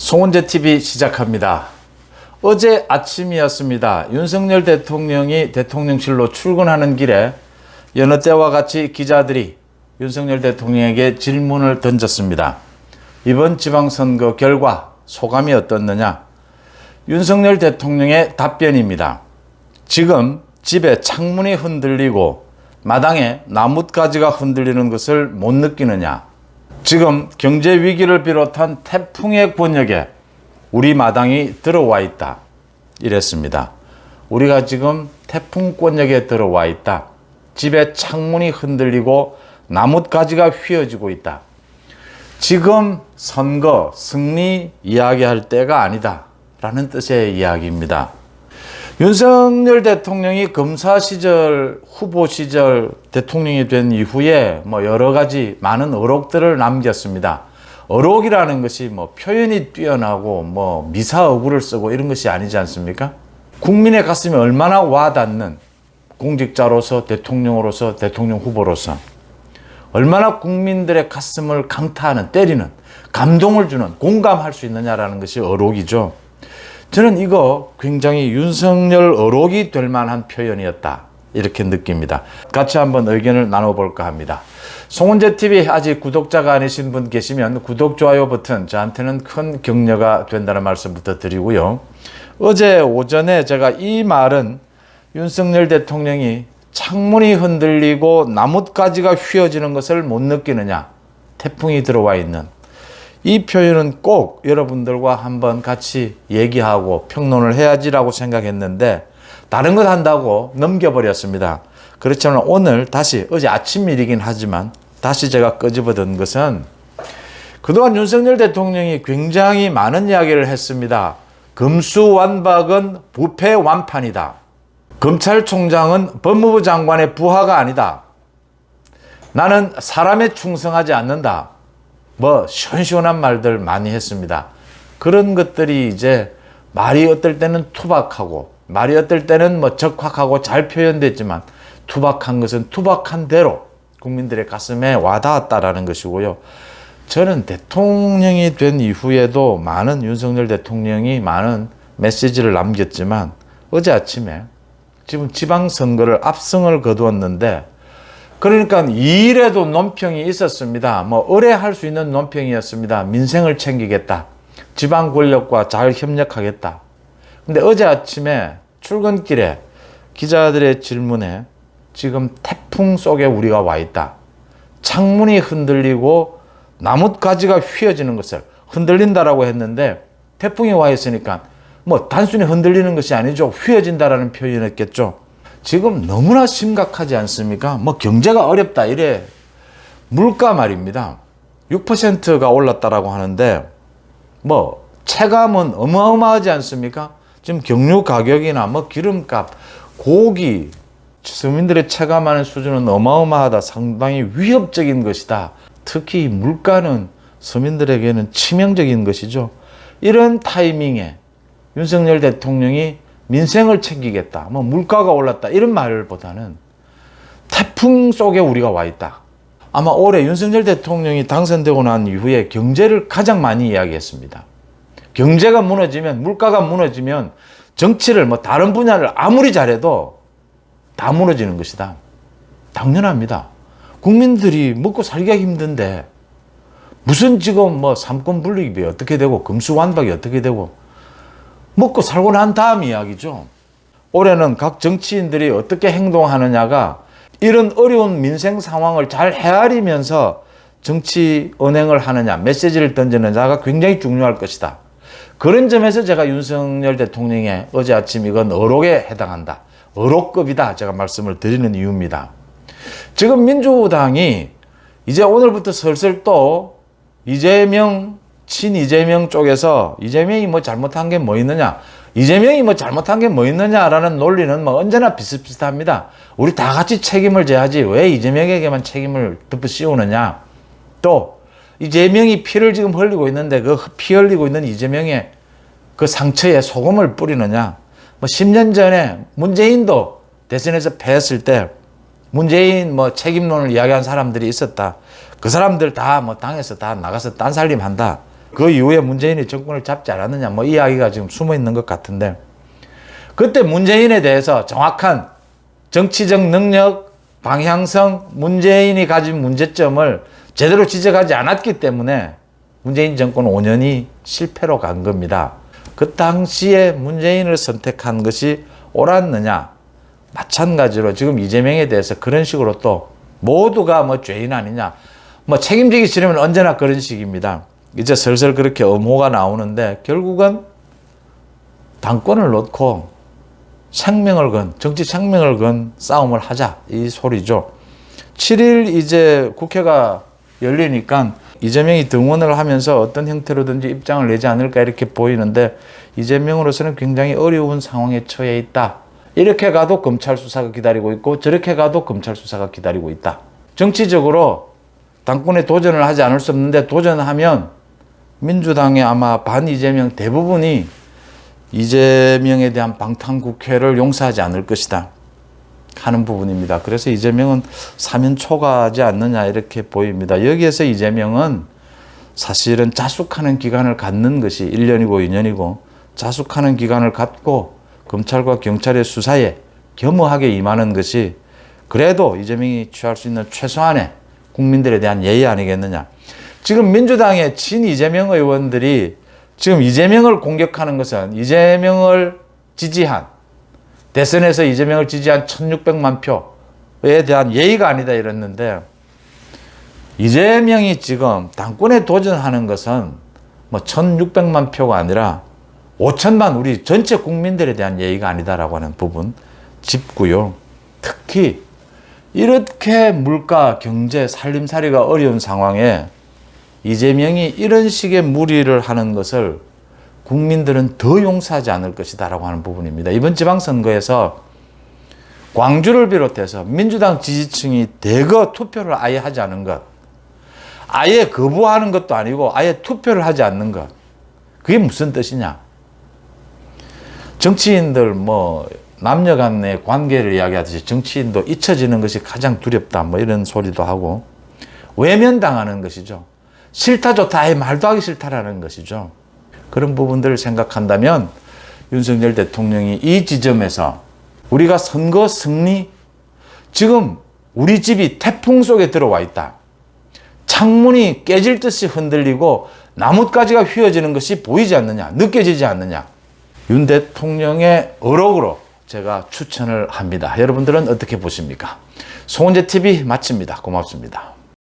송은재 TV 시작합니다. 어제 아침이었습니다. 윤석열 대통령이 대통령실로 출근하는 길에 여느 때와 같이 기자들이 윤석열 대통령에게 질문을 던졌습니다. 이번 지방선거 결과 소감이 어떻느냐? 윤석열 대통령의 답변입니다. 지금 집에 창문이 흔들리고 마당에 나뭇가지가 흔들리는 것을 못 느끼느냐? 지금 경제 위기를 비롯한 태풍의 권역에 우리 마당이 들어와 있다. 이랬습니다. 우리가 지금 태풍 권역에 들어와 있다. 집에 창문이 흔들리고 나뭇가지가 휘어지고 있다. 지금 선거 승리 이야기할 때가 아니다. 라는 뜻의 이야기입니다. 윤석열 대통령이 검사 시절, 후보 시절 대통령이 된 이후에 여러 가지 많은 어록들을 남겼습니다. 어록이라는 것이 표현이 뛰어나고 미사어구를 쓰고 이런 것이 아니지 않습니까? 국민의 가슴에 얼마나 와닿는 공직자로서 대통령으로서 대통령 후보로서 얼마나 국민들의 가슴을 강타하는 때리는 감동을 주는 공감할 수 있느냐라는 것이 어록이죠. 저는 이거 굉장히 윤석열 어록이 될 만한 표현이었다. 이렇게 느낍니다. 같이 한번 의견을 나눠볼까 합니다. 송은재 TV 아직 구독자가 아니신 분 계시면 구독, 좋아요 버튼 저한테는 큰 격려가 된다는 말씀부터 드리고요. 어제 오전에 제가 이 말은 윤석열 대통령이 창문이 흔들리고 나뭇가지가 휘어지는 것을 못 느끼느냐? 태풍이 들어와 있는 이 표현은 꼭 여러분들과 한번 같이 얘기하고 평론을 해야지라고 생각했는데 다른 것 한다고 넘겨버렸습니다. 그렇지만 오늘 다시 어제 아침 일이긴 하지만 다시 제가 끄집어든 것은 그동안 윤석열 대통령이 굉장히 많은 이야기를 했습니다. 금수완박은 부패완판이다. 검찰총장은 법무부 장관의 부하가 아니다. 나는 사람에 충성하지 않는다. 시원시원한 말들 많이 했습니다. 그런 것들이 이제 말이 어떨 때는 투박하고 말이 어떨 때는 적확하고 잘 표현됐지만 투박한 것은 투박한 대로 국민들의 가슴에 와닿았다라는 것이고요. 저는 대통령이 된 이후에도 많은 윤석열 대통령이 많은 메시지를 남겼지만 어제 아침에 지금 지방선거를 압승을 거두었는데 그러니까 이 일에도 논평이 있었습니다. 의뢰할 수 있는 논평이었습니다. 민생을 챙기겠다. 지방 권력과 잘 협력하겠다. 근데 어제 아침에 출근길에 기자들의 질문에 지금 태풍 속에 우리가 와 있다. 창문이 흔들리고 나뭇가지가 휘어지는 것을 흔들린다라고 했는데 태풍이 와 있으니까 단순히 흔들리는 것이 아니죠. 휘어진다라는 표현이었겠죠. 지금 너무나 심각하지 않습니까? 경제가 어렵다 이래. 물가 말입니다. 6%가 올랐다라고 하는데 체감은 어마어마하지 않습니까? 지금 경유 가격이나 기름값, 고기 서민들의 체감하는 수준은 어마어마하다. 상당히 위협적인 것이다. 특히 물가는 서민들에게는 치명적인 것이죠. 이런 타이밍에 윤석열 대통령이 민생을 챙기겠다. 물가가 올랐다. 이런 말보다는 태풍 속에 우리가 와 있다. 아마 올해 윤석열 대통령이 당선되고 난 이후에 경제를 가장 많이 이야기했습니다. 경제가 무너지면, 물가가 무너지면 정치를 다른 분야를 아무리 잘해도 다 무너지는 것이다. 당연합니다. 국민들이 먹고 살기가 힘든데 무슨 지금 삼권 분립이 어떻게 되고 금수완박이 어떻게 되고 먹고 살고 난 다음 이야기죠. 올해는 각 정치인들이 어떻게 행동하느냐가 이런 어려운 민생 상황을 잘 헤아리면서 정치 언행을 하느냐, 메시지를 던지느냐가 굉장히 중요할 것이다. 그런 점에서 제가 윤석열 대통령의 어제 아침 이건 어록에 해당한다. 어록급이다. 제가 말씀을 드리는 이유입니다. 지금 민주당이 이제 오늘부터 슬슬 또 친이재명 쪽에서 이재명이 잘못한 게 있느냐, 이재명이 잘못한 게 있느냐라는 논리는 언제나 비슷비슷합니다. 우리 다 같이 책임을 져야지 왜 이재명에게만 책임을 덮어 씌우느냐. 또 이재명이 피를 지금 흘리고 있는데 그 피 흘리고 있는 이재명의 그 상처에 소금을 뿌리느냐. 10년 전에 문재인도 대선에서 패했을 때 문재인 책임론을 이야기한 사람들이 있었다. 그 사람들 다 당에서 다 나가서 딴살림 한다. 그 이후에 문재인이 정권을 잡지 않았느냐 뭐 이야기가 지금 숨어 있는 것 같은데, 그때 문재인에 대해서 정확한 정치적 능력, 방향성, 문재인이 가진 문제점을 제대로 지적하지 않았기 때문에 문재인 정권 5년이 실패로 간 겁니다. 그 당시에 문재인을 선택한 것이 옳았느냐? 마찬가지로 지금 이재명에 대해서 그런 식으로 또 모두가 뭐 죄인 아니냐? 뭐 책임지기 싫으면 언제나 그런 식입니다. 이제 슬슬 그렇게 엄호가 나오는데 결국은 당권을 놓고 생명을 건, 정치 생명을 건 싸움을 하자 이 소리죠. 7일 이제 국회가 열리니까 이재명이 등원을 하면서 어떤 형태로든지 입장을 내지 않을까 이렇게 보이는데, 이재명으로서는 굉장히 어려운 상황에 처해 있다. 이렇게 가도 검찰 수사가 기다리고 있고 저렇게 가도 검찰 수사가 기다리고 있다. 정치적으로 당권에 도전을 하지 않을 수 없는데, 도전하면 민주당의 아마 반 이재명 대부분이 이재명에 대한 방탄국회를 용서하지 않을 것이다 하는 부분입니다. 그래서 이재명은 사면 초과하지 않느냐 이렇게 보입니다. 여기에서 이재명은 사실은 자숙하는 기간을 갖는 것이 1년이고 2년이고, 자숙하는 기간을 갖고 검찰과 경찰의 수사에 겸허하게 임하는 것이 그래도 이재명이 취할 수 있는 최소한의 국민들에 대한 예의 아니겠느냐. 지금 민주당의 친 이재명 의원들이 지금 이재명을 공격하는 것은 이재명을 지지한, 대선에서 이재명을 지지한 1600만 표에 대한 예의가 아니다 이랬는데, 이재명이 지금 당권에 도전하는 것은 뭐 1600만 표가 아니라 5천만 우리 전체 국민들에 대한 예의가 아니다라고 하는 부분 짚고요. 특히 이렇게 물가, 경제, 살림살이가 어려운 상황에 이재명이 이런 식의 무리를 하는 것을 국민들은 더 용서하지 않을 것이다 라고 하는 부분입니다. 이번 지방선거에서 광주를 비롯해서 민주당 지지층이 대거 투표를 아예 하지 않은 것, 아예 거부하는 것도 아니고 아예 투표를 하지 않는 것, 그게 무슨 뜻이냐. 정치인들 뭐 남녀 간의 관계를 이야기하듯이 정치인도 잊혀지는 것이 가장 두렵다 뭐 이런 소리도 하고, 외면당하는 것이죠. 싫다 좋다 아예 말도 하기 싫다라는 것이죠. 그런 부분들을 생각한다면 윤석열 대통령이 이 지점에서 우리가 선거 승리, 지금 우리 집이 태풍 속에 들어와 있다. 창문이 깨질 듯이 흔들리고 나뭇가지가 휘어지는 것이 보이지 않느냐, 느껴지지 않느냐. 윤 대통령의 어록으로 제가 추천을 합니다. 여러분들은 어떻게 보십니까? 송은재 TV 마칩니다. 고맙습니다.